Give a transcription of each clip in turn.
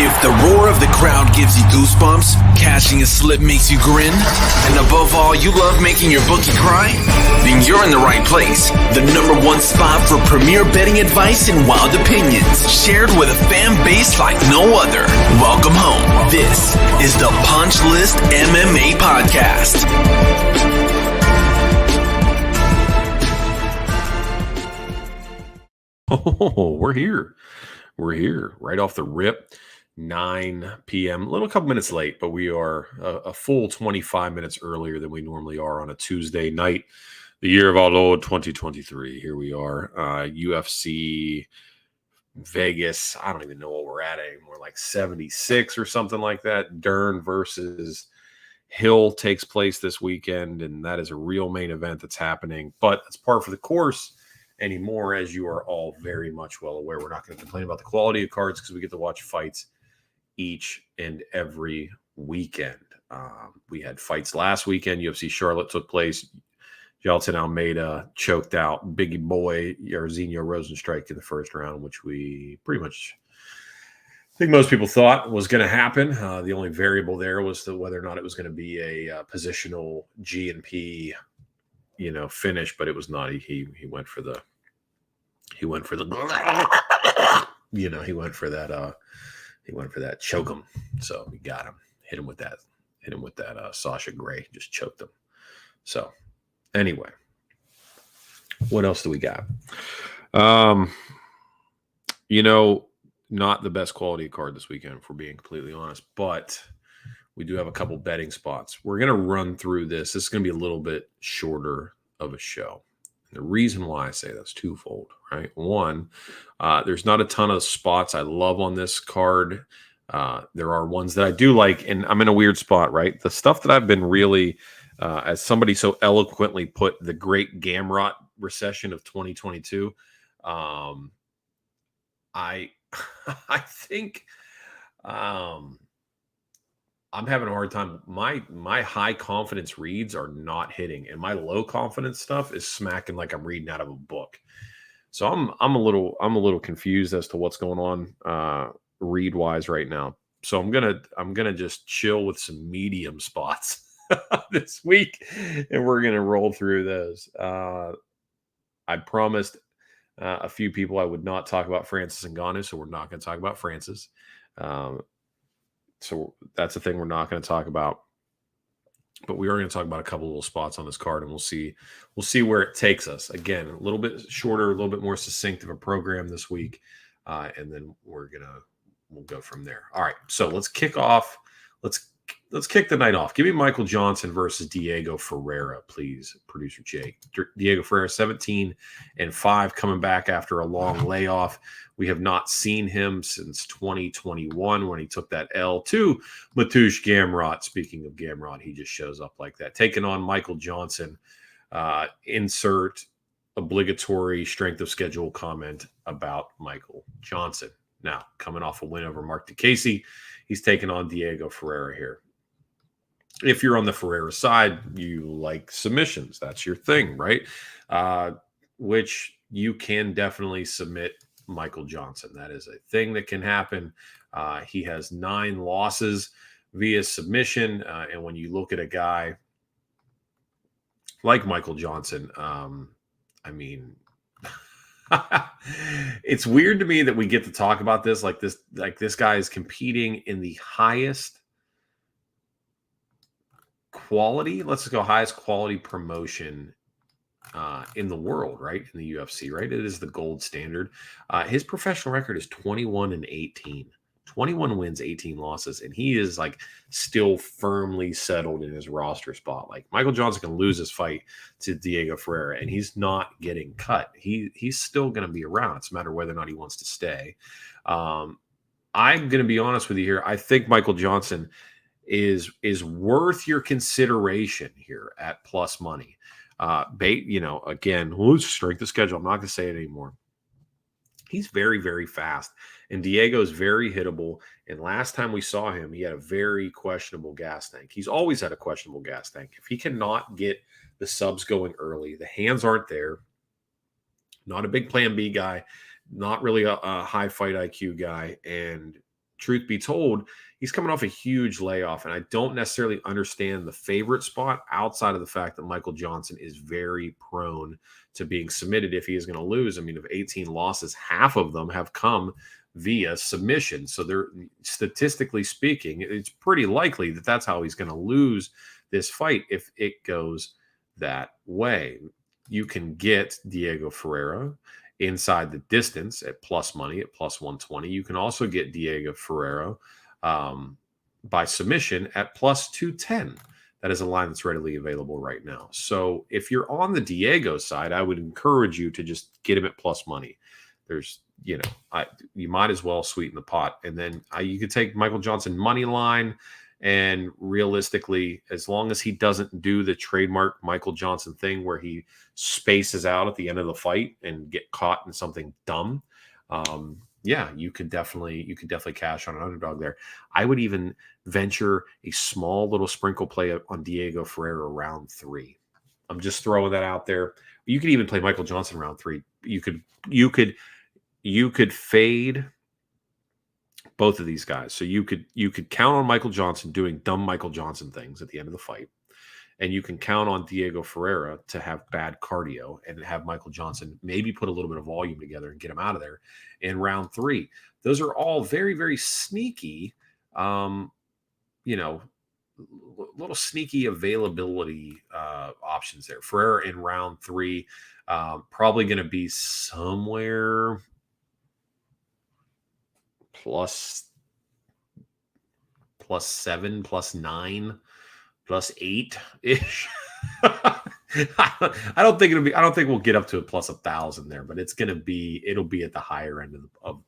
If the roar of the crowd gives you goosebumps, catching a slip makes you grin, and above all, you love making your bookie cry, then you're in the right place. The #1 spot for premier betting advice and wild opinions, shared with a fan base like no other. Welcome home. This is the Punch List MMA Podcast. Oh, we're here. We're here right off the rip, 9 p.m. A couple minutes late, but we are a full 25 minutes earlier than we normally are on a Tuesday night. The year of our Lord 2023. Here we are. UFC Vegas. I don't even know what we're at anymore, like 76 or something like that. DERN versus Hill takes place this weekend, and that is a real main event that's happening. But it's par for the course anymore, as you are all very much well aware. We're not going to complain about the quality of cards because we get to watch fights each and every weekend. We had fights last weekend. UFC Charlotte took place. Jailton Almeida choked out Biggie Boy Jairzinho Rosenstrike in the first round, which we pretty much think most people thought was going to happen. The only variable there was whether or not it was going to be a positional G&P finish, but it was not. He went for that choke him. So we got him, hit him with that Sasha Grey, just choked him. So anyway, what else do we got? Not the best quality card this weekend, if we're being completely honest, but we do have a couple betting spots. We're going to run through this. This is going to be a little bit shorter of a show. The reason why I say that's twofold, right? One, there's not a ton of spots I love on this card. There are ones that I do like, and I'm in a weird spot, right? The stuff that I've been really, as somebody so eloquently put, the great Gamrot recession of 2022, I think I'm having a hard time. My high confidence reads are not hitting, and my low confidence stuff is smacking like I'm reading out of a book. So I'm a little confused as to what's going on read wise right now. So I'm gonna just chill with some medium spots this week, and we're gonna roll through those. I promised a few people I would not talk about Francis Ngannou, so we're not going to talk about Francis. So that's the thing we're not going to talk about. But we are going to talk about a couple little spots on this card, and we'll see where it takes us. Again, a little bit shorter, a little bit more succinct of a program this week, and then we'll go from there. All right, so let's kick off. Let's kick the night off. Give me Michael Johnson versus Diego Ferreira, please, producer Jake. Diego Ferreira, 17-5, coming back after a long layoff. We have not seen him since 2021 when he took that L to Mateusz Gamrot. Speaking of Gamrot, he just shows up like that. Taking on Michael Johnson. Insert obligatory strength of schedule comment about Michael Johnson. Now, coming off a win over Mark DeCasey, he's taking on Diego Ferreira here. If you're on the Ferreira side, you like submissions. That's your thing, right? Which you can definitely submit Michael Johnson. That is a thing that can happen. He has 9 losses via submission. And when you look at a guy like Michael Johnson, it's weird to me that we get to talk about this. Like this guy is competing in the highest quality. Let's go highest quality promotion in the world, right? In the UFC, right? It is the gold standard. His professional record is 21-18. 21 wins, 18 losses, and he is like still firmly settled in his roster spot. Like Michael Johnson can lose his fight to Diego Ferreira, and he's not getting cut. He's still going to be around. It's a matter of whether or not he wants to stay. I'm going to be honest with you here. I think Michael Johnson is worth your consideration here at plus money. Again, who's strength of schedule? I'm not going to say it anymore. He's very, very fast, and Diego's very hittable. And last time we saw him, he had a very questionable gas tank. He's always had a questionable gas tank. If he cannot get the subs going early, the hands aren't there. Not a big plan B guy, not really a high fight IQ guy, and truth be told, he's coming off a huge layoff, and I don't necessarily understand the favorite spot outside of the fact that Michael Johnson is very prone to being submitted if he is going to lose. I mean, of 18 losses, half of them have come via submission. So they're statistically speaking, it's pretty likely that that's how he's going to lose this fight if it goes that way. You can get Diego Ferreira inside the distance at plus money at plus 120. You can also get Diego Ferreira by submission at plus 210. That is a line that's readily available right now. So if you're on the Diego side, I would encourage you to just get him at plus money. There's, you might as well sweeten the pot. And then you could take Michael Johnson money line. And realistically, as long as he doesn't do the trademark Michael Johnson thing where he spaces out at the end of the fight and get caught in something dumb, you could definitely cash on an underdog there. I would even venture a small little sprinkle play on Diego Ferreira round 3. I'm just throwing that out there. You could even play Michael Johnson round 3. You could fade both of these guys. So you could count on Michael Johnson doing dumb Michael Johnson things at the end of the fight. And you can count on Diego Ferreira to have bad cardio and have Michael Johnson maybe put a little bit of volume together and get him out of there in round 3. Those are all very, very sneaky, little sneaky availability options there. Ferreira in round 3, probably going to be somewhere plus 7, plus 9, plus 8 ish. I don't think we'll get up to a plus 1,000 there, but it'll be at the higher end of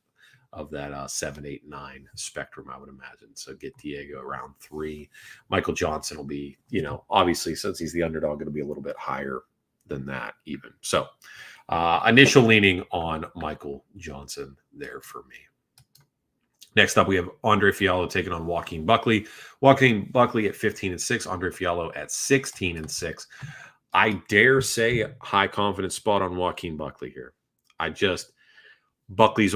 that 7, 8, 9 spectrum, I would imagine. So get Diego around 3. Michael Johnson will be, obviously since he's the underdog, it'll be a little bit higher than that even. So initial leaning on Michael Johnson there for me. Next up, we have Andre Fiallo taking on Joaquin Buckley. Joaquin Buckley at 15-6, Andre Fiallo at 16-6. I dare say high confidence spot on Joaquin Buckley here. Buckley's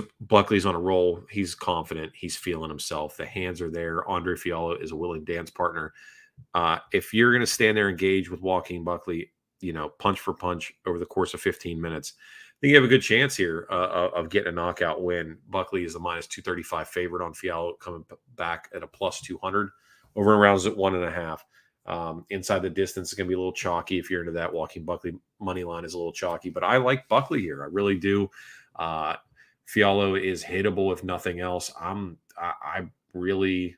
on a roll. He's confident. He's feeling himself. The hands are there. Andre Fiallo is a willing dance partner. If you're going to stand there and engage with Joaquin Buckley, punch for punch over the course of 15 minutes, I think you have a good chance here of getting a knockout win. Buckley is the minus 235 favorite on Fiallo, coming back at a plus 200. Over and rounds at 1.5. Inside the distance is going to be a little chalky if you're into that. Joaquin Buckley money line is a little chalky, but I like Buckley here. I really do. Fiallo is hittable if nothing else. I really,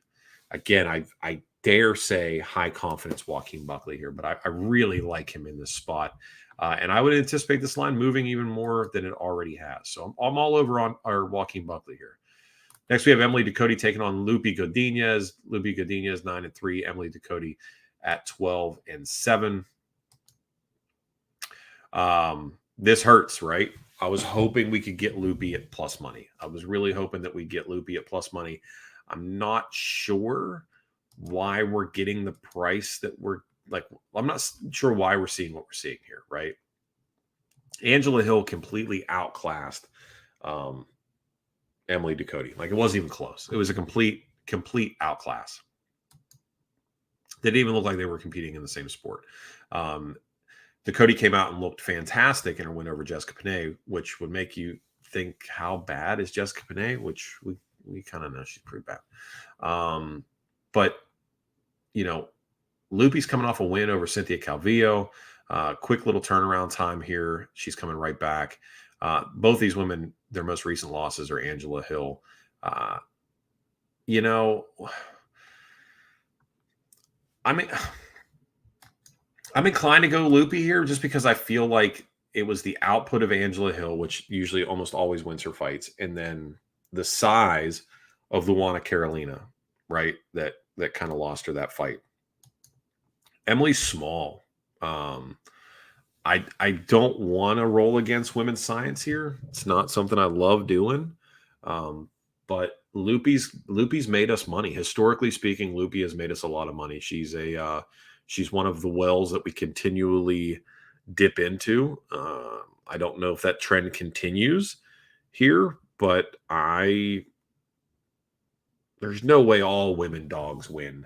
again, I dare say high confidence Joaquin Buckley here, but I really like him in this spot. And I would anticipate this line moving even more than it already has. So I'm all over on our Joaquin Buckley here. Next, we have Emily Ducote taking on Lupi Godinez. Lupi Godinez 9-3. Emily Ducote at 12-7. This hurts, right? I was hoping we could get Lupi at plus money. I was really hoping that we'd get Lupi at plus money. I'm not sure why we're getting the price that I'm not sure why we're seeing what we're seeing here, right? Angela Hill completely outclassed Emily Ducote. It wasn't even close. It was a complete outclass. They didn't even look like they were competing in the same sport. Ducote came out and looked fantastic in her win over Jessica Penne, which would make you think, how bad is Jessica Penne? Which we kind of know she's pretty bad. But Lupi's coming off a win over Cynthia Calvillo. Quick little turnaround time here. She's coming right back. Both these women, their most recent losses are Angela Hill. I'm inclined to go Lupi here just because I feel like it was the output of Angela Hill, which usually almost always wins her fights, and then the size of Luana Carolina, right? That kind of lost her that fight. Emily's small. I don't want to roll against women's science here. It's not something I love doing. But Lupi's made us money. Historically speaking, Lupi has made us a lot of money. She's one of the wells that we continually dip into. I don't know if that trend continues here, but I there's no way all women dogs win.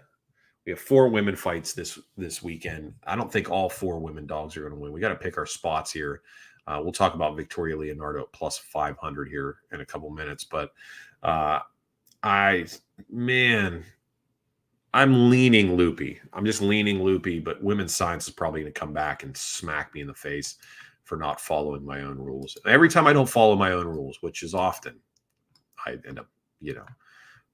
We have 4 women fights this weekend. I don't think all 4 women dogs are going to win. We got to pick our spots here. We'll talk about Victoria Leonardo at plus 500 here in a couple minutes, but I'm leaning loopy. I'm just leaning loopy, but women's science is probably going to come back and smack me in the face for not following my own rules. And every time I don't follow my own rules, which is often, I end up,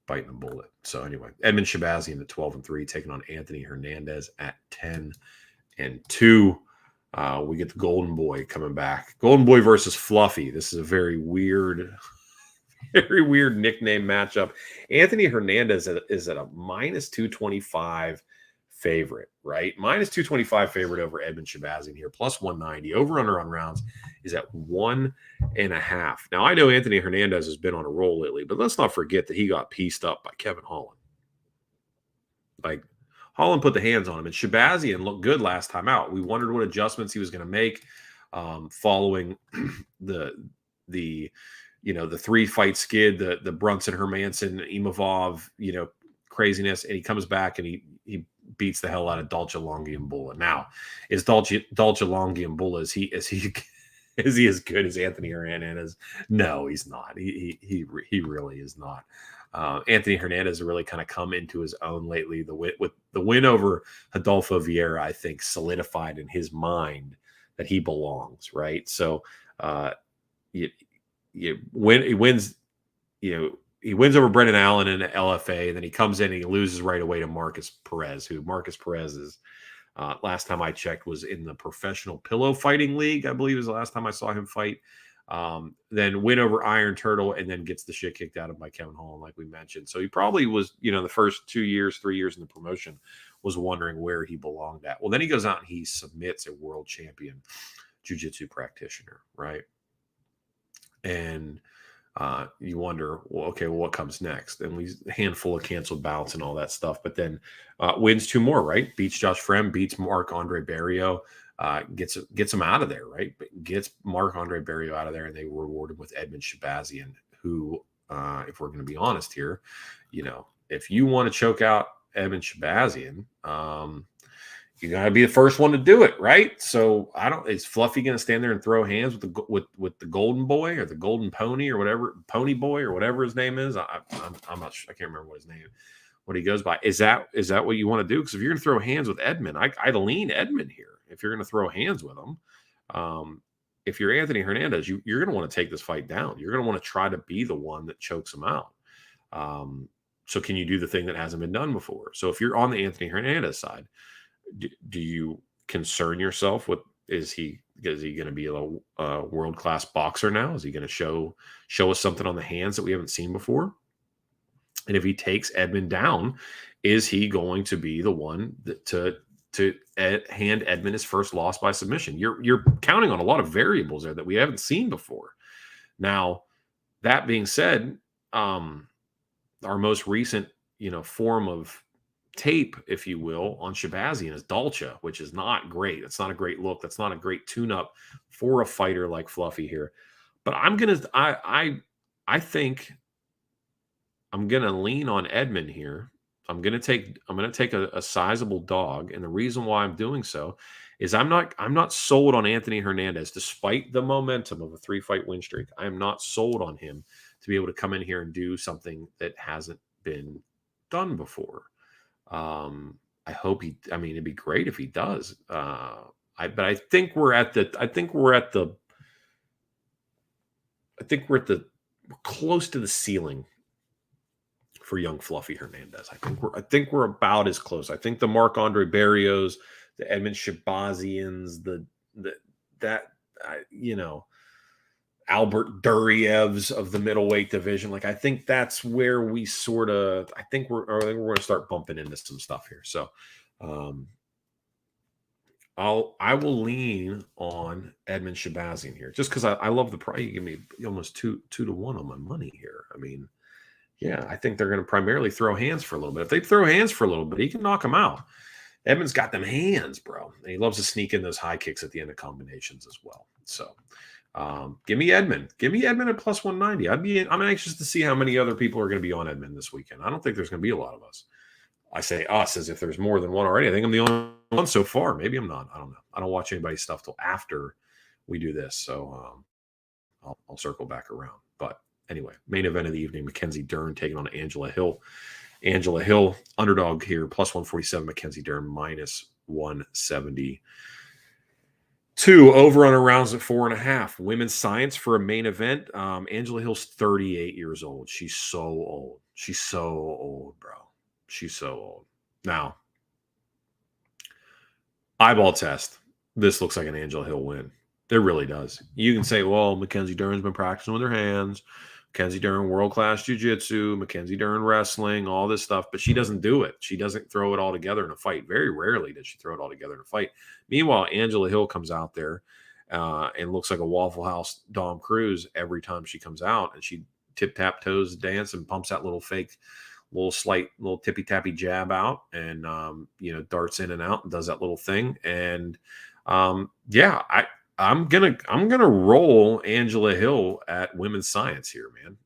biting a bullet. So anyway, Edmund Shabazian at 12-3, taking on Anthony Hernandez at 10-2. We get the Golden Boy coming back. Golden Boy versus Fluffy. This is a very weird nickname matchup. Anthony Hernandez is at a minus 225 favorite, right? Minus 225 favorite over Edmund Shabazian here, plus 190. Over under on rounds is at 1.5. Now, I know Anthony Hernandez has been on a roll lately, but let's not forget that he got pieced up by Kevin Holland. Like, Holland put the hands on him, and Shabazian looked good last time out. We wondered what adjustments he was going to make following the 3-fight skid, the Brunson, Hermanson, Imavov, craziness, and he comes back and he beats the hell out of Dolce Longiambula. Now, is Dolce Longiambula is he as good as Anthony Hernandez? No, he's not. He really is not. Anthony Hernandez has really kind of come into his own lately. With the win over Adolfo Vieira, I think solidified in his mind that he belongs, right? So he wins over Brendan Allen in the LFA, and then he comes in and he loses right away to Marcus Perez, who Marcus Perez is, last time I checked, was in the Professional Pillow Fighting League, I believe is the last time I saw him fight. Then win over Iron Turtle, and then gets the shit kicked out of him by Kevin Holland, like we mentioned. So he probably was, the first 3 years in the promotion was wondering where he belonged at. Well, then he goes out and he submits a world champion jiu-jitsu practitioner, right? And you wonder, what comes next? And a handful of canceled bouts and all that stuff. But then wins 2 more, right? Beats Josh Frem, beats Marc-Andre Barrio, gets him out of there, right? But gets Marc-Andre Barrio out of there, and they reward him with Edmund Shabazian, who, if we're going to be honest here, if you want to choke out Edmund Shabazian, you got to be the first one to do it, right? So is Fluffy going to stand there and throw hands with the Golden Boy or the Golden Pony or whatever, Pony Boy or whatever his name is? I'm not sure. I can't remember what he goes by. Is that what you want to do? Because if you're going to throw hands with Edmund, I'd lean Edmund here. If you're going to throw hands with him, if you're Anthony Hernandez, you're going to want to take this fight down. You're going to want to try to be the one that chokes him out. So can you do the thing that hasn't been done before? So if you're on the Anthony Hernandez side, do you concern yourself with, is he going to be a world-class boxer now? Is he going to show us something on the hands that we haven't seen before? And if he takes Edmund down, is he going to be the one to hand Edmund his first loss by submission? You're counting on a lot of variables there that we haven't seen before. Now, that being said, our most recent form of tape, if you will, on Shabazian is Dolce, which is not great. It's not a great look. That's not a great tune-up for a fighter like Fluffy here. But I think I'm gonna lean on Edmund here. I'm gonna take a sizable dog, and the reason why I'm doing so is I'm not sold on Anthony Hernandez, despite the momentum of a 3-fight win streak. I am not sold on him to be able to come in here and do something that hasn't been done before. I hope it'd be great if he does. But I think we're close to the ceiling for young Fluffy Hernandez. I think we're about as close. I think the Marc-Andre Barrios, the Edmund Shabazians, Albert Durievs of the middleweight division. I think that's where we I think we're going to start bumping into some stuff here. So I will lean on Edmund Shabazian here, just because I love the price. You give me almost 2-1 on my money here. I mean, yeah, I think they're going to primarily throw hands for a little bit. If they throw hands for a little bit, he can knock them out. Edmund's got them hands, bro. And he loves to sneak in those high kicks at the end of combinations as well. So Give me Edmond. Give me Edmond at plus 190. I'm anxious to see how many other people are going to be on Edmond this weekend. I don't think there's going to be a lot of us. I say us as if there's more than one already. I think I'm the only one so far. Maybe I'm not. I don't know. I don't watch anybody's stuff till after we do this. So I'll circle back around. But anyway, main event of the evening, Mackenzie Dern taking on Angela Hill. Angela Hill, underdog here, plus 147. Mackenzie Dern, minus 170. Over on her rounds at 4.5. Women's science for a main event. Angela Hill's 38 years old. She's so old. She's so old, bro. She's so old. Now, eyeball test. This looks like an Angela Hill win. It really does. You can say, well, Mackenzie Dern's been practicing with her hands. Mackenzie Dern, world-class jiu-jitsu. Mackenzie Dern, wrestling, all this stuff. But she doesn't do it. She doesn't throw it all together in a fight. Very rarely does she throw it all together in a fight. Meanwhile, Angela Hill comes out there and looks like a Waffle House Dom Cruz every time she comes out. And she tip-tap-toes dance and pumps that little fake little tippy-tappy jab out and, darts in and out and does that little thing. And, I'm going to roll Angela Hill at women's science here, man.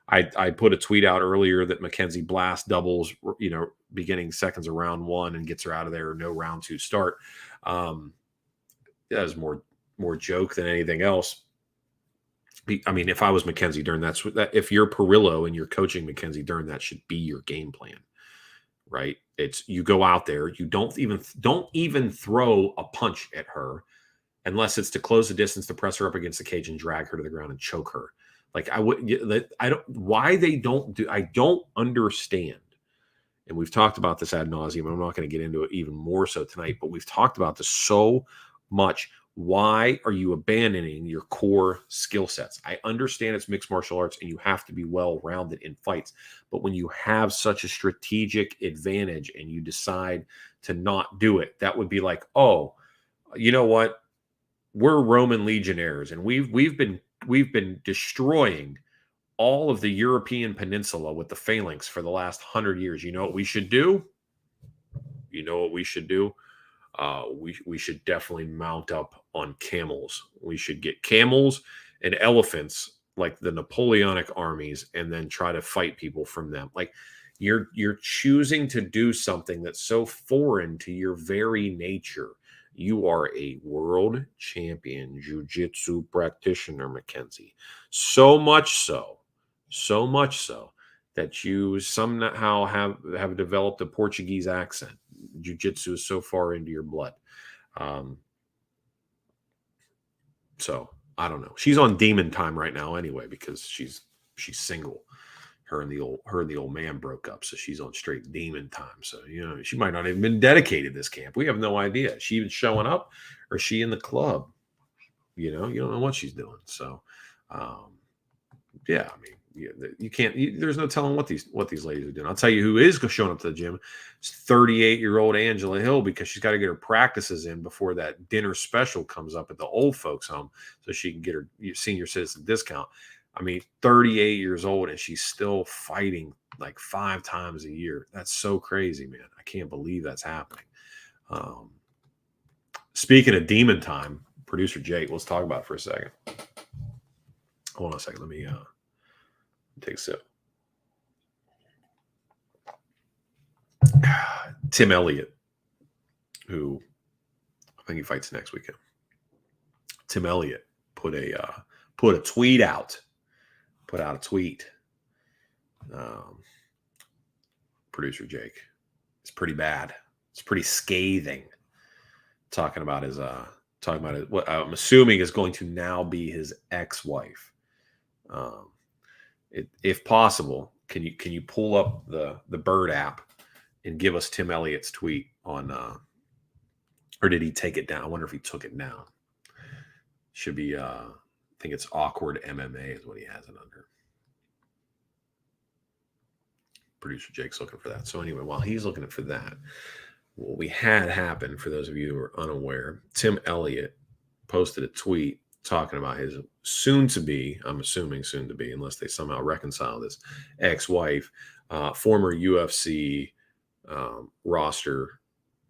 I put a tweet out earlier that Mackenzie Blast doubles, beginning seconds of round 1 and gets her out of there. No round 2 start. That was more joke than anything else. I mean, if I was Mackenzie Dern, if you're Perillo and you're coaching Mackenzie Dern, that should be your game plan, right? It's you go out there, you don't even throw a punch at her unless it's to close the distance, to press her up against the cage and drag her to the ground and choke her. Like I don't understand. And we've talked about this ad nauseum. I'm not going to get into it even more so tonight, but we've talked about this so much. Why are you abandoning your core skill sets? I understand it's mixed martial arts and you have to be well-rounded in fights. But when you have such a strategic advantage and you decide to not do it, that would be like, oh, you know what? We're Roman legionnaires and we've been destroying all of the European peninsula with the phalanx for the last 100 years. You know what we should do? We should definitely mount up on camels. We should get camels and elephants like the Napoleonic armies and then try to fight people from them. Like you're choosing to do something that's so foreign to your very nature. You are a world champion jiu-jitsu practitioner, Mackenzie. So much so that you somehow have developed a Portuguese accent. Jiu-jitsu is so far into your blood. So I don't know. She's on demon time right now anyway, because she's single. Her and the old man broke up, so she's on straight demon time. So she might not have been dedicated this camp. We have no idea. Is she even showing up, or is she in the club? You don't know what she's doing. So, yeah, I mean, you can't. There's no telling what these ladies are doing. I'll tell you who is showing up to the gym. It's 38-year-old Angela Hill, because she's got to get her practices in before that dinner special comes up at the old folks' home, so she can get her senior citizen discount. I mean, 38 years old, and she's still fighting like 5 times a year. That's so crazy, man. I can't believe that's happening. Speaking of demon time, producer Jake, let's talk about it for a second. Hold on a second. Let me take a sip. Tim Elliott, who I think he fights next weekend. Tim Elliott put a tweet out. Put out a tweet. Producer Jake. It's pretty bad. It's pretty scathing. Talking about what I'm assuming is going to now be his ex-wife. If possible, can you pull up the Bird app and give us Tim Elliott's tweet on, or did he take it down? I wonder if he took it down. Should be, I think it's Awkward MMA is what he has it under. Producer Jake's looking for that. So anyway, while he's looking for that, what we had happen, for those of you who are unaware, Tim Elliott posted a tweet talking about his soon-to-be, I'm assuming soon-to-be, unless they somehow reconcile this, ex-wife, former UFC roster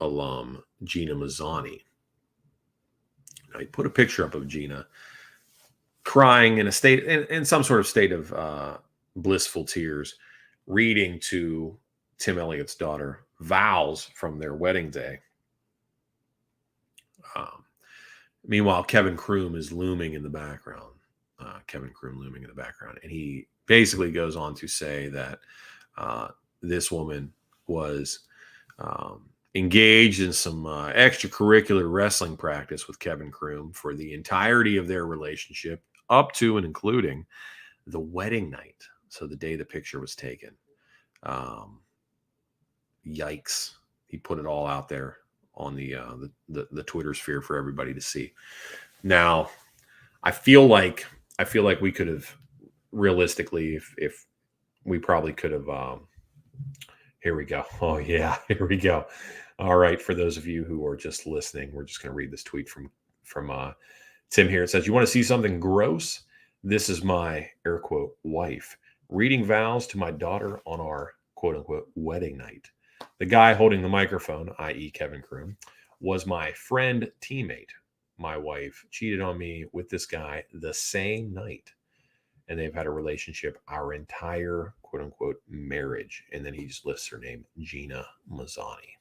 alum, Gina Mazzani. Now, he put a picture up of Gina crying in a state, in some sort of state of blissful tears, reading to Tim Elliott's daughter vows from their wedding day. Meanwhile, Kevin Kroom is looming in the background. And he basically goes on to say that this woman was engaged in some extracurricular wrestling practice with Kevin Kroom for the entirety of their relationship, up to and including the wedding night. So the day the picture was taken. Yikes! He put it all out there on the Twitter sphere for everybody to see. Now, I feel like we could have realistically, if we probably could have. Here we go. Oh yeah, here we go. All right, for those of you who are just listening, we're just going to read this tweet from Tim here. It says, "You want to see something gross? This is my air quote wife reading vows to my daughter on our quote unquote wedding night. The guy holding the microphone, i.e. Kevin Kroom, was my friend teammate. My wife cheated on me with this guy the same night, and they've had a relationship our entire quote unquote marriage." And then he just lists her name, Gina Mazzani.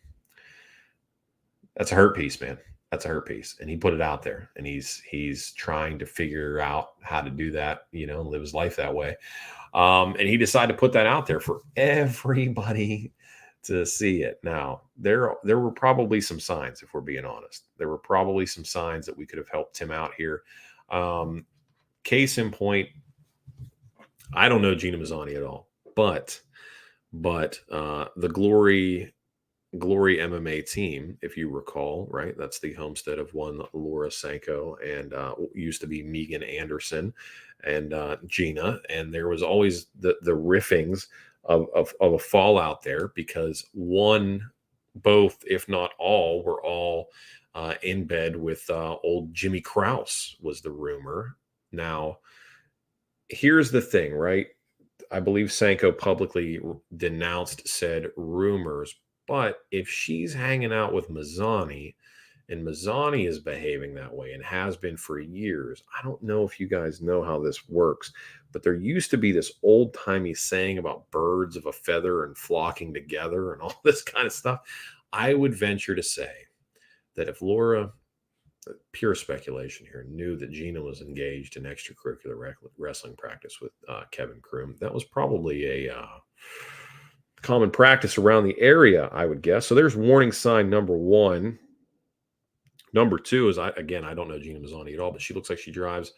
That's a hurt piece, man. That's a hurt piece. And he put it out there, and he's trying to figure out how to do that, and live his life that way. And he decided to put that out there for everybody to see it. Now, there were probably some signs, if we're being honest. There were probably some signs that we could have helped him out here. Case in point, I don't know Gina Mazzani at all, but the Glory MMA team, if you recall, right? That's the homestead of one Laura Sanko and used to be Megan Anderson and Gina. And there was always the riffings of a fallout there because both, if not all, were all in bed with old Jimmy Krause, was the rumor. Now, here's the thing, right? I believe Sanko publicly denounced said rumors, but if she's hanging out with Mazzani and Mazzani is behaving that way and has been for years, I don't know if you guys know how this works, but there used to be this old-timey saying about birds of a feather and flocking together and all this kind of stuff. I would venture to say that if Laura, pure speculation here, knew that Gina was engaged in extracurricular wrestling practice with Kevin Kroom, that was probably a common practice around the area, I would guess. So there's warning sign number one. Number two is, I don't know Gina Mazzani at all, but she looks like she drives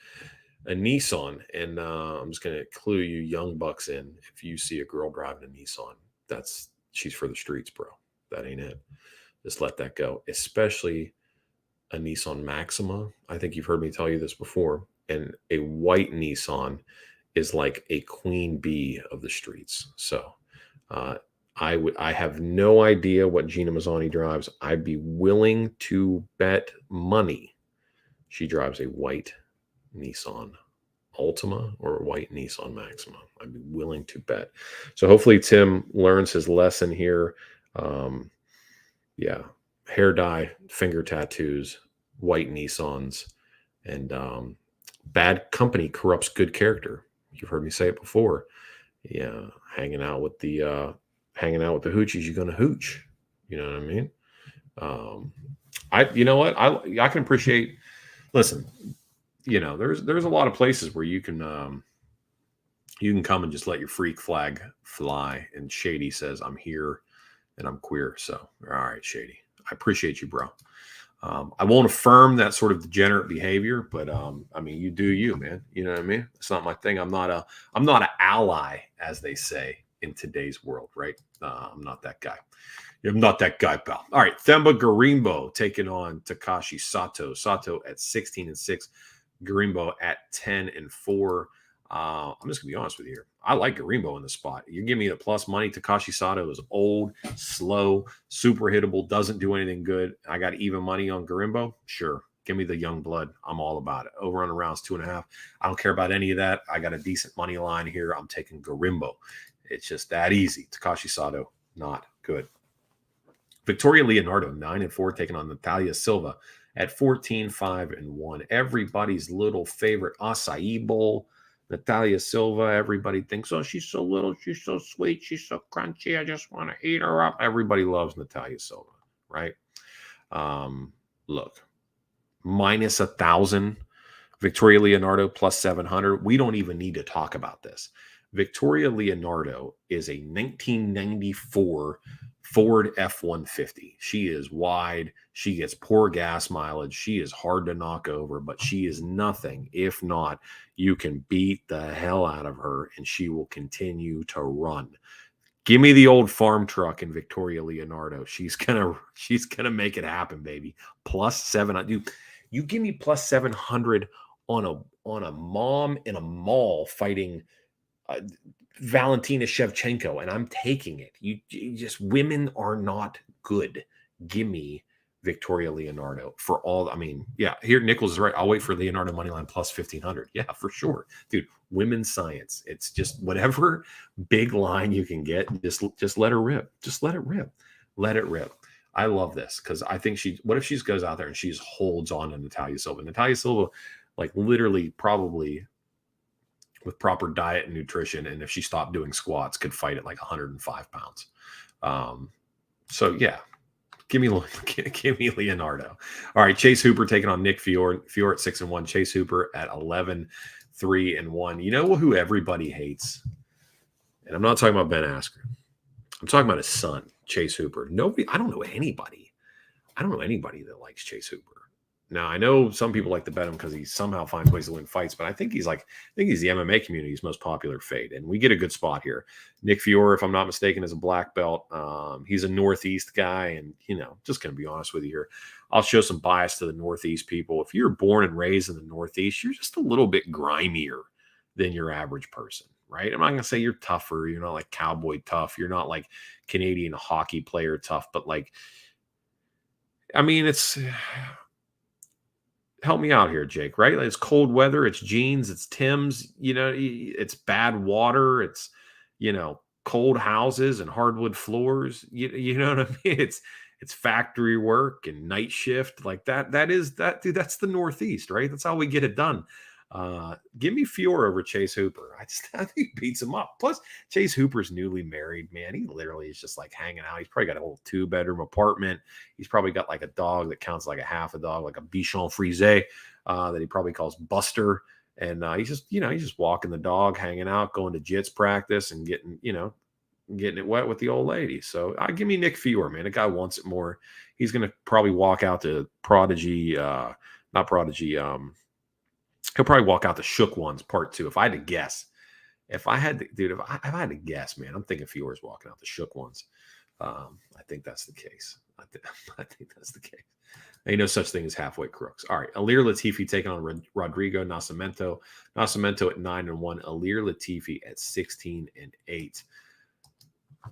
a Nissan. And I'm just going to clue you young bucks in. If you see a girl driving a Nissan, she's for the streets, bro. That ain't it. Just let that go. Especially a Nissan Maxima. I think you've heard me tell you this before. And a white Nissan is like a queen bee of the streets. So I have no idea what Gina Mazzani drives. I'd be willing to bet money she drives a white Nissan Altima or a white Nissan Maxima. I'd be willing to bet. So hopefully Tim learns his lesson here. Hair dye, finger tattoos, white Nissans, and bad company corrupts good character. You've heard me say it before. Yeah, hanging out with the hoochies, you're gonna hooch. You know what I mean? I can appreciate. Listen, there's a lot of places where you can come and just let your freak flag fly. And Shady says, "I'm here and I'm queer." So, all right, Shady, I appreciate you, bro. I won't affirm that sort of degenerate behavior, but you do you, man. You know what I mean? It's not my thing. I'm not an ally, as they say in today's world, right? I'm not that guy. I'm not that guy, pal. All right, Themba Garimbo taking on Takashi Sato. Sato at 16-6, Garimbo at 10-4. I'm just gonna be honest with you here. I like Garimbo in the spot. You give me the plus money. Takashi Sato is old, slow, super hittable, doesn't do anything good. I got even money on Garimbo. Sure, give me the young blood. I'm all about it. Over on the rounds 2.5. I don't care about any of that. I got a decent money line here. I'm taking Garimbo. It's just that easy. Takashi Sato, not good. Victoria Leonardo, 9-4, taking on Natalia Silva at 14-5-1. Everybody's little favorite acai bowl. Natalia Silva, everybody thinks, oh, she's so little, she's so sweet, she's so crunchy, I just want to eat her up. Everybody loves Natalia Silva, right? Look, minus 1,000. Victoria Leonardo plus 700. We don't even need to talk about this. Victoria Leonardo is a 1994 Ford F-150. She is wide. She gets poor gas mileage. She is hard to knock over, but she is nothing. If not, you can beat the hell out of her and she will continue to run. Give me the old farm truck in Victoria Leonardo. She's gonna make it happen, baby. Plus 700. You give me plus 700 on a mom in a mall fighting Valentina Shevchenko, and I'm taking it. You just, women are not good. Give me Victoria Leonardo for all. I mean, yeah, here Nichols is right. I'll wait for Leonardo moneyline plus 1,500. Yeah, for sure, dude. Women's science. It's just whatever big line you can get. Just let her rip. Just let it rip. Let it rip. I love this because I think what if she goes out there and she holds on to Natalia Silva? Natalia Silva, like literally, probably with proper diet and nutrition, and if she stopped doing squats, could fight at like 105 pounds. So yeah, give me Leonardo. All right, Chase Hooper taking on Nick Fiore. Fiore at 6-1. Chase Hooper at 11-3-1. You know who everybody hates? And I'm not talking about Ben Askren. I'm talking about his son, Chase Hooper. Nobody. I don't know anybody that likes Chase Hooper. Now, I know some people like to bet him because he somehow finds ways to win fights, but I think he's the MMA community's most popular fade, and we get a good spot here. Nick Fiore, if I'm not mistaken, is a black belt. He's a Northeast guy, and just going to be honest with you here, I'll show some bias to the Northeast people. If you're born and raised in the Northeast, you're just a little bit grimier than your average person, right? I'm not going to say you're tougher. You're not like cowboy tough. You're not like Canadian hockey player tough, but it's. Help me out here, Jake, right? It's cold weather, it's jeans, it's Tim's, it's bad water, it's, cold houses and hardwood floors. You know what I mean? It's factory work and night shift like that. Dude, that's the Northeast, right? That's how we get it done. Give me Fiore over Chase Hooper. I think he beats him up. Plus, Chase Hooper's newly married, man. He literally is just like hanging out. He's probably got a whole 2-bedroom apartment. He's probably got like a dog that counts like a half a dog, like a Bichon Frise, that he probably calls Buster. And he's just walking the dog, hanging out, going to jits practice and getting it wet with the old lady. So give me Nick Fiore, man. The guy wants it more. He's going to probably walk out to Prodigy, not Prodigy, he'll probably walk out the Shook Ones Part 2. If I had to guess, if I had to guess, man, I'm thinking Fiore's walking out the Shook Ones. I think that's the case. I think that's the case. Ain't no such thing as halfway crooks. All right, Alir Latifi taking on Rodrigo Nascimento. Nascimento at 9-1. Alir Latifi at 16-8.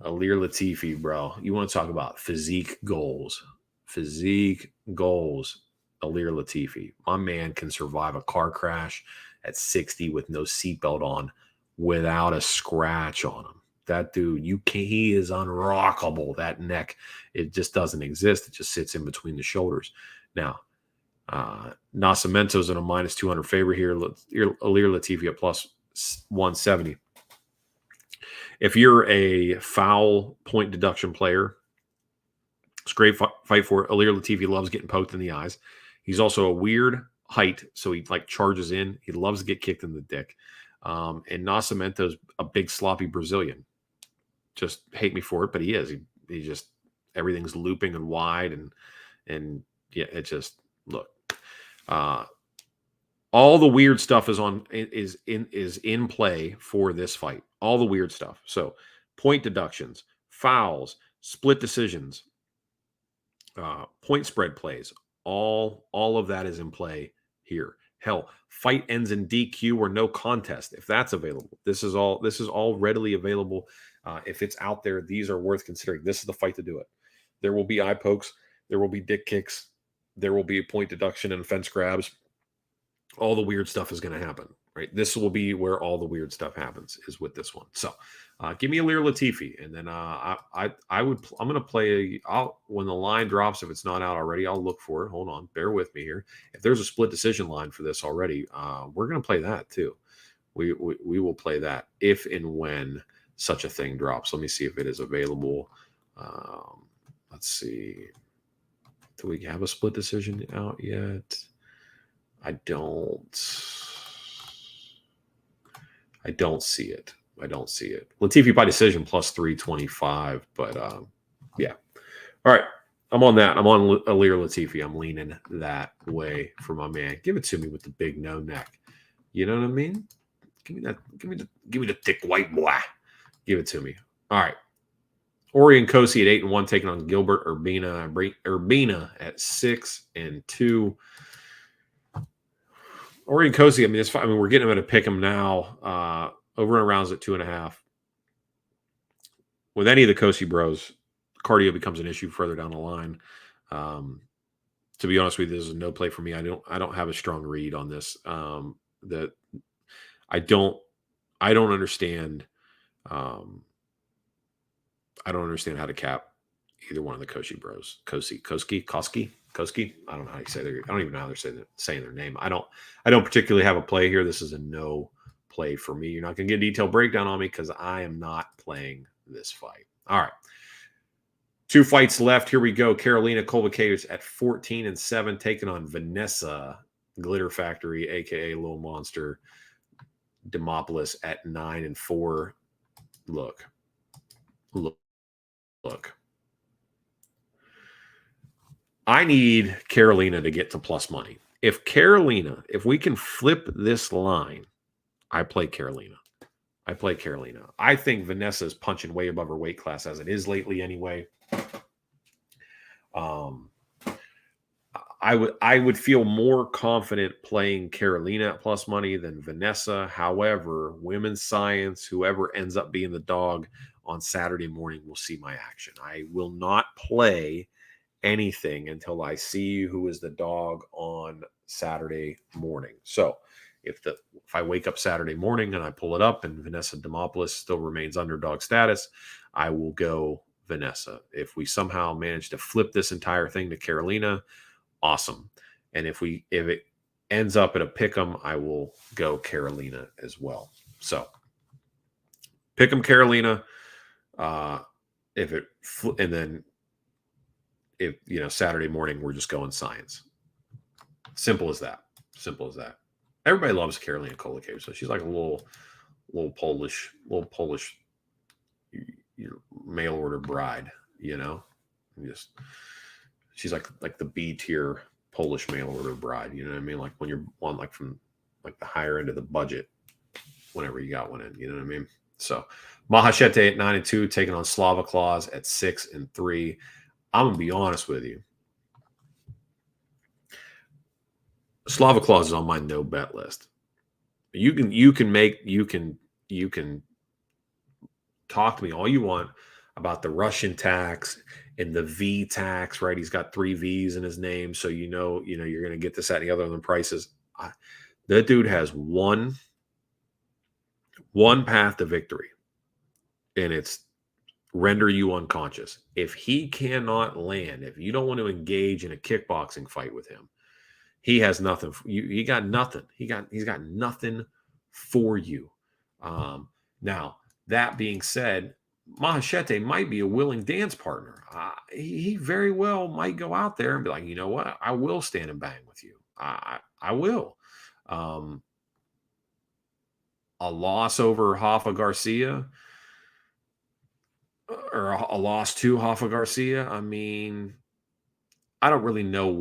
Alir Latifi, bro. You want to talk about physique goals? Physique goals. Alir Latifi. My man can survive a car crash at 60 with no seatbelt on without a scratch on him. That dude, he is unrockable. That neck, it just doesn't exist. It just sits in between the shoulders. Now, Nascimento's in a minus 200 favor here. Alir Latifi at plus 170. If you're a foul point deduction player, it's a great fight for it. Alir Latifi loves getting poked in the eyes. He's also a weird height, so he charges in. He loves to get kicked in the dick. And Nascimento's a big sloppy Brazilian. Just hate me for it, but he is. He just, everything's looping and wide, and yeah, it just, look. All the weird stuff is in play for this fight. All the weird stuff. So point deductions, fouls, split decisions, point spread plays. All of that is in play here. Hell, fight ends in DQ or no contest if that's available. This is all readily available. If it's out there, these are worth considering. This is the fight to do it. There will be eye pokes. There will be dick kicks. There will be a point deduction and fence grabs. All the weird stuff is going to happen. right? This will be where all the weird stuff happens, is with this one. So give me Alir Latifi, and then I'm going to play. When the line drops, if it's not out already, I'll look for it. Hold on, bear with me here. If there's a split decision line for this already, we're going to play that too. We will play that if and when such a thing drops. Let me see if it is available. Let's see. Do we have a split decision out yet? I don't see it. Latifi by decision plus 325. But yeah. All right. I'm on that. I'm on Alir Latifi. I'm leaning that way for my man. Give it to me with the big no neck. You know what I mean? Give me that. Give me the thick white boy. Give it to me. All right. Orion Kosi at 8-1, taking on Gilbert Urbina at 6-2. Orion Kosi, I mean, it's fine. I mean, we're getting him at a pick 'em now. Over and arounds at 2.5. With any of the Kosi bros, cardio becomes an issue further down the line. To be honest with you, this is a no play for me. I don't have a strong read on this. That I don't understand. I don't understand how to cap either one of the Kosi bros. Koski. I don't know how you say I don't even know how they're saying their name. I don't particularly have a play here. This is a no play for me. You're not going to get a detailed breakdown on me because I am not playing this fight. All right. 2 fights left. Here we go. Carolina Kolbakevich at 14-7, taking on Vanessa Glitter Factory, aka Little Monster Demopoulos at 9-4. Look. I need Carolina to get to plus money. If we can flip this line, I play Carolina. I think Vanessa is punching way above her weight class as it is lately anyway. I would feel more confident playing Carolina at plus money than Vanessa. However, women's science, whoever ends up being the dog on Saturday morning will see my action. I will not play anything until I see who is the dog on Saturday morning. So if I wake up Saturday morning and I pull it up and Vanessa Demopoulos still remains underdog status, I will go Vanessa. If we somehow manage to flip this entire thing to Carolina, awesome. And if it ends up at a pick'em, I will go Carolina as well. So pick'em Carolina. If Saturday morning we're just going science. Simple as that. Everybody loves Carolina Kolbakevich, so she's like a little Polish mail order bride, she's like the B tier Polish mail order bride, you know what I mean? Like when you're on from the higher end of the budget, whenever you got one in, you know what I mean? So Mahashete at 9-2, taking on Slava Claus at 6-3. I'm gonna be honest with you. Slava Claus is on my no bet list. You can talk to me all you want about the Russian tax and the V tax, right? He's got 3 V's in his name, so you're going to get this, that, and the other on the prices. That dude has one path to victory, and it's render you unconscious. If he cannot land, if you don't want to engage in a kickboxing fight with him, he has nothing. He got nothing. He's got nothing for you. Now, that being said, Mahashete might be a willing dance partner. He very well might go out there and be like, you know what? I will stand and bang with you. I will. A loss over Hoffa Garcia or a loss to Hoffa Garcia. I mean, I don't really know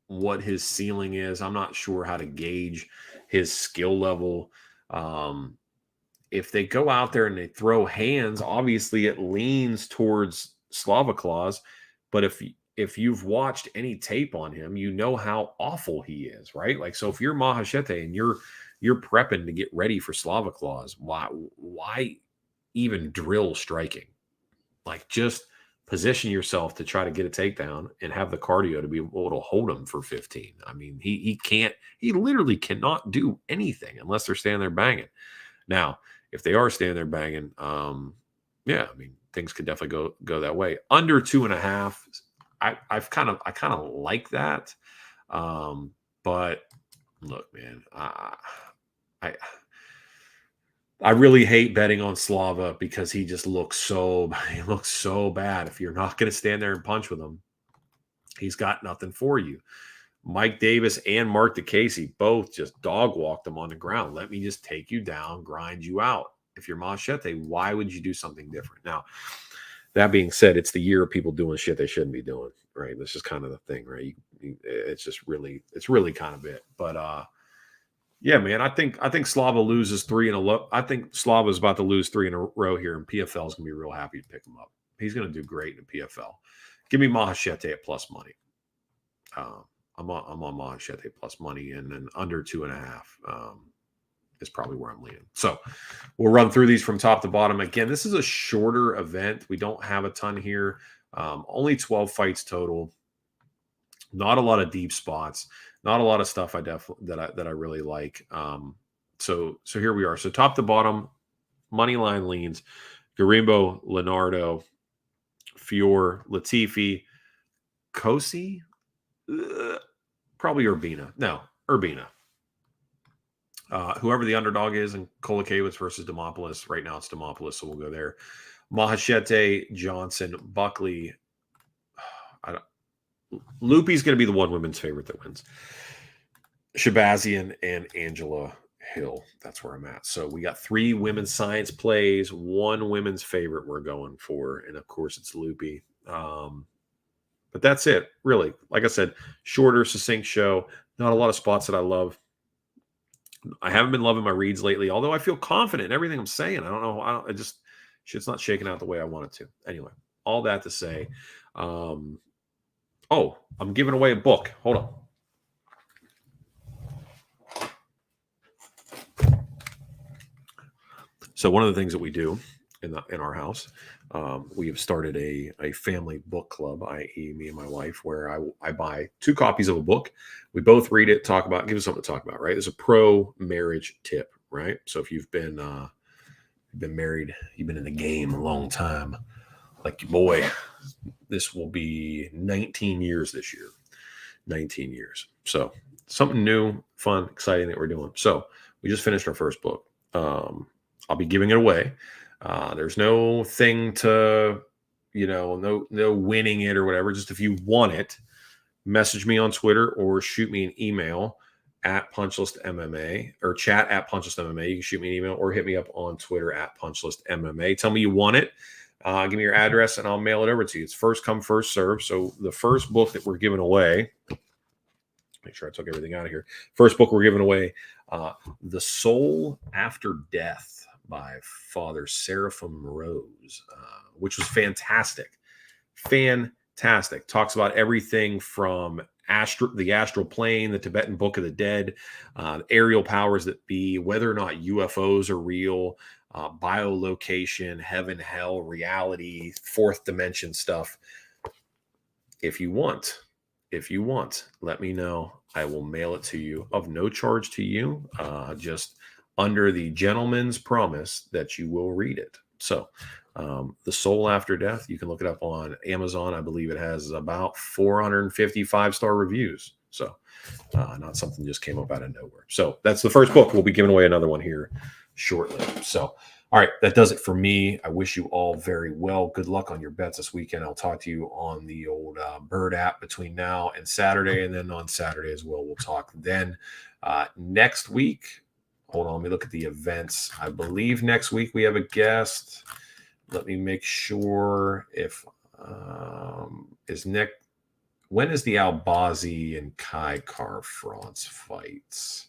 what his ceiling is. I'm not sure how to gauge his skill level. If they go out there and they throw hands, obviously it leans towards Slava Claus. But if you've watched any tape on him, you know how awful he is, right? Like, so if you're Mahashete and you're prepping to get ready for Slava Claus, why even drill striking? Like, just position yourself to try to get a takedown and have the cardio to be able to hold him for 15. I mean, he literally cannot do anything unless they're standing there banging. Now, if they are standing there banging, yeah, I mean, things could definitely go that way. Under 2.5, I kind of like that. But look, man, I really hate betting on Slava because he just looks so bad. If you're not going to stand there and punch with him, he's got nothing for you. Mike Davis and Mark DeCasey both just dog walked him on the ground. Let me just take you down, grind you out. If you're Machete, why would you do something different? Now, that being said, it's the year of people doing shit they shouldn't be doing, right? This is kind of the thing, right? It's really kind of it. But yeah, man, I think Slava loses 3 in a row. I think Slava is about to lose 3 in a row here, and PFL is going to be real happy to pick him up. He's going to do great in PFL. Give me Mahachete at plus money. I'm on Mahachete plus money, and then under 2.5 is probably where I'm leaning. So we'll run through these from top to bottom. Again, this is a shorter event. We don't have a ton here. Only 12 fights total. Not a lot of deep spots. Not a lot of stuff that I really like. So here we are. So top to bottom, money line leans: Garimbo, Leonardo, Fior, Latifi, Kosi, probably Urbina. No, Urbina. Whoever the underdog is in Kolakewicz versus Demopoulos. Right now it's Demopoulos, so we'll go there. Mahachete, Johnson, Buckley. Loopy's going to be the one women's favorite that wins. Shabazian and Angela Hill. That's where I'm at. So we got 3 women's science plays, 1 women's favorite we're going for. And of course it's Loopy. But that's it, really. Like I said, shorter, succinct show. Not a lot of spots that I love. I haven't been loving my reads lately, although I feel confident in everything I'm saying. I don't know. Shit's not shaking out the way I want it to. Anyway, all that to say, oh, I'm giving away a book. Hold on. So one of the things that we do in our house, we have started a family book club, i.e. me and my wife, where I buy 2 copies of a book. We both read it, talk about, give us something to talk about, right? There's a pro-marriage tip, right? So if you've been married, you've been in the game a long time, like your boy, this will be 19 years this year. 19 years. So something new, fun, exciting that we're doing. So we just finished our first book. I'll be giving it away. There's no thing to, no winning it or whatever. Just if you want it, message me on Twitter or shoot me an email at Punchlist MMA or chat at Punchlist MMA. You can shoot me an email or hit me up on Twitter at Punchlist MMA. Tell me you want it. Give me your address and I'll mail it over to you. It's first come, first serve. So the first book that we're giving away, make sure I took everything out of here. First book we're giving away, The Soul After Death by Father Seraphim Rose, which was fantastic. Fantastic. Talks about everything from the astral plane, the Tibetan Book of the Dead, aerial powers that be, whether or not UFOs are real, biolocation, heaven, hell, reality, fourth dimension stuff. If you want, let me know. I will mail it to you of no charge to you, just under the gentleman's promise that you will read it. So The Soul After Death, you can look it up on Amazon. I believe it has about 450 5-star reviews. So not something just came up out of nowhere. So that's the first book. We'll be giving away another one here shortly. So, all right, that does it for me. I wish you all very well. Good luck on your bets this weekend. I'll talk to you on the old Bird app between now and Saturday. And then on Saturday as well, we'll talk then. Next week, hold on, let me look at the events. I believe next week we have a guest. Let me make sure if when is the Albazi and Kai Car France fights?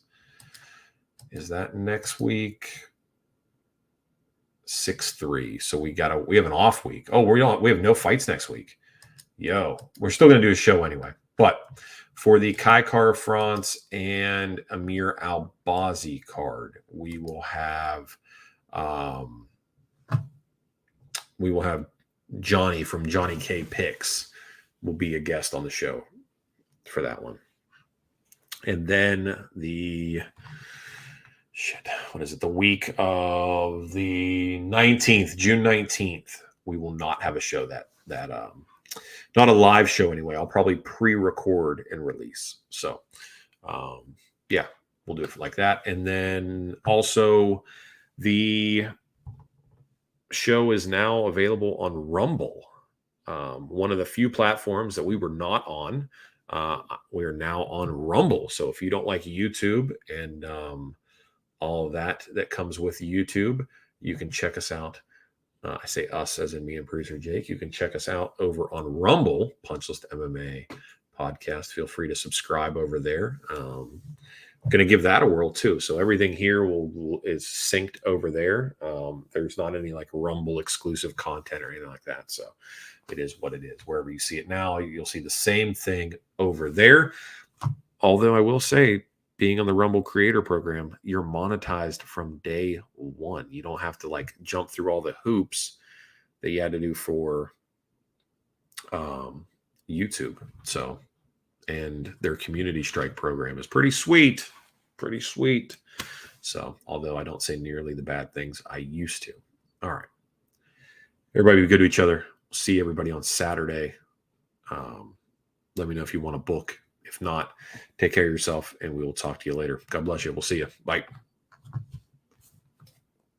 Is that next week? 6-3. So we have an off week. Oh, we have no fights next week. We're still gonna do a show anyway. But for the Kai Car France and Amir Albazi card, we will have Johnny from Johnny K Picks will be a guest on the show for that one. And then the week of the 19th, June 19th, we will not have a show not a live show anyway. I'll probably pre-record and release. So, yeah, we'll do it like that. And then also the show is now available on Rumble, one of the few platforms that we were not on. We're now on Rumble. So if you don't like YouTube and all of that comes with YouTube, you can check us out. I say us as in me and producer Jake. You can check us out over on Rumble, Punchlist MMA podcast. Feel free to subscribe over there. I'm going to give that a whirl too. So everything here is synced over there. There's not any like Rumble exclusive content or anything like that. So it is what it is. Wherever you see it now, you'll see the same thing over there. Although I will say, being on the Rumble Creator Program, you're monetized from day one. You don't have to like jump through all the hoops that you had to do for YouTube. So, and their community strike program is pretty sweet. So, although I don't say nearly the bad things I used to. All right. Everybody be good to each other. See everybody on Saturday. Let me know if you want to book. If not, take care of yourself, and we will talk to you later. God bless you. We'll see you. Bye.